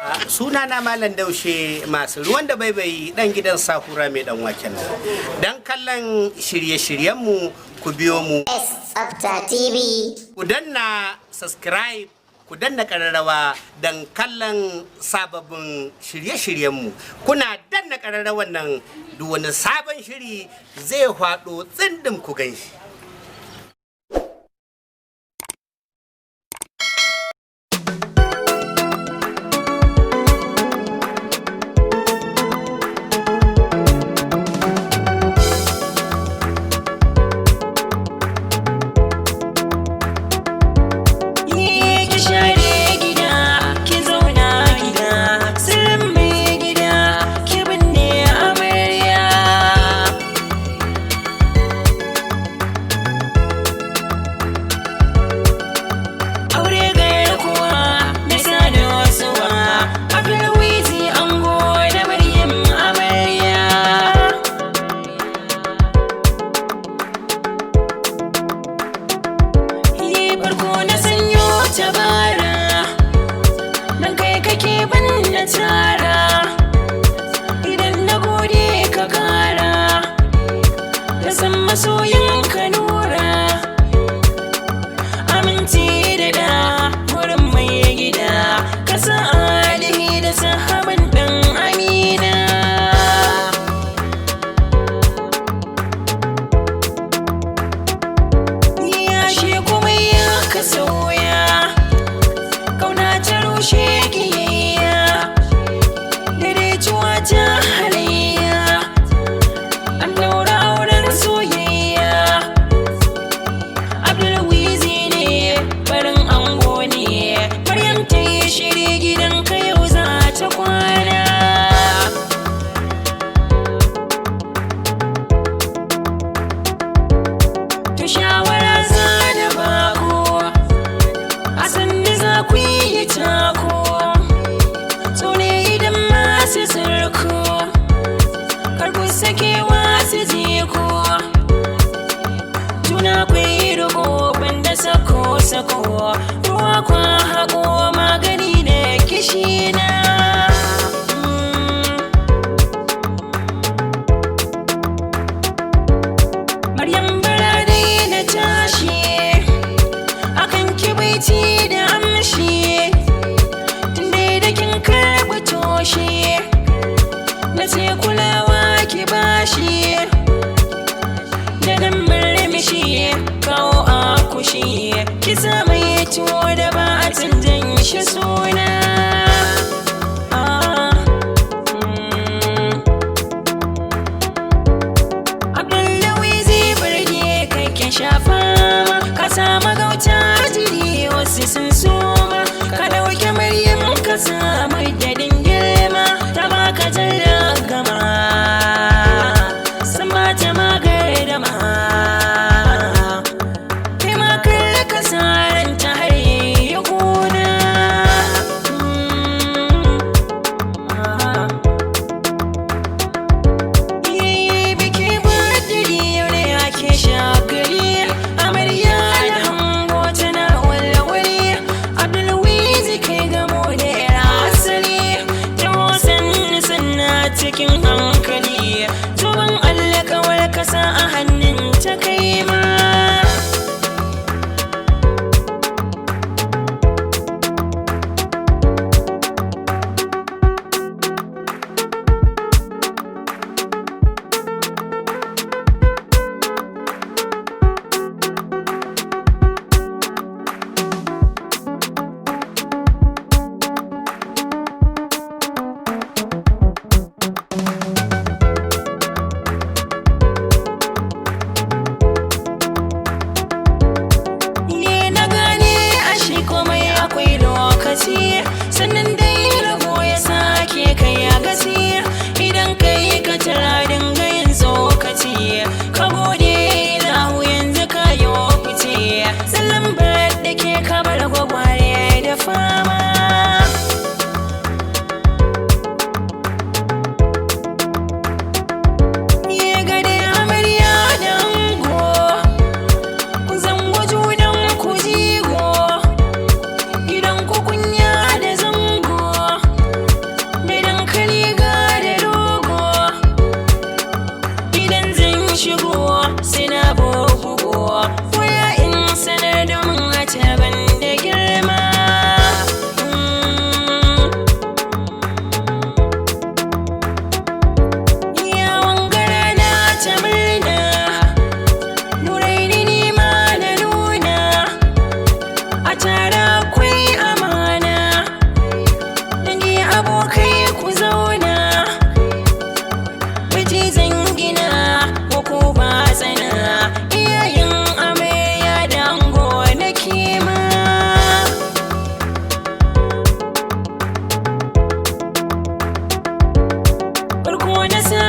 Sunana Malam Daushe masu ruwan da baibayi dan gidan Sakura mai dan waken nan. Dan kallon shirye-shiryenmu ku biyo mu. Tsafta TV. Ku danna subscribe, ku danna kararrawa dan kallon sababbin shirye-shiryenmu. Kuna danna kararrawan nan duk wani sabon shiri zai faɗo tsindin ku ganshi. Masoyin ka Nura, aminci da da wurin mai gida, kasa alihi da sahabin dan amina. Ya shi kuma ya ka sauya, kauna ta rushe kiyayya, dare cuwa ta halayya, an daura auren soyayya. Shiri gidanka yau za ta kwana. To shawara za da bako, a sanni za ku yi tako, so ne idan masu sarko, karku sakewa su jiko, juna ku yi riko banda sako-sako, ruwa kwa haƙo magani ne kishina. Maryam birane na tashi akan kibaiti da amshi, tunda da kin karɓi toshe na ce kulawa ki bashi, da nan murmushi kawo akushi, kisa mai tuwo da ba a canjan shi suna. Abdullahi zai burge kai ke shafa, ka sama gauta jiri wasu sun soma, ka ɗauke Maryam ka samu dadin girma, ta baka jallar gama san ba ta magar da ma. Cikin hankali, zuban Allah kawar kasa a hannun ta kai ma. Akwai lokaci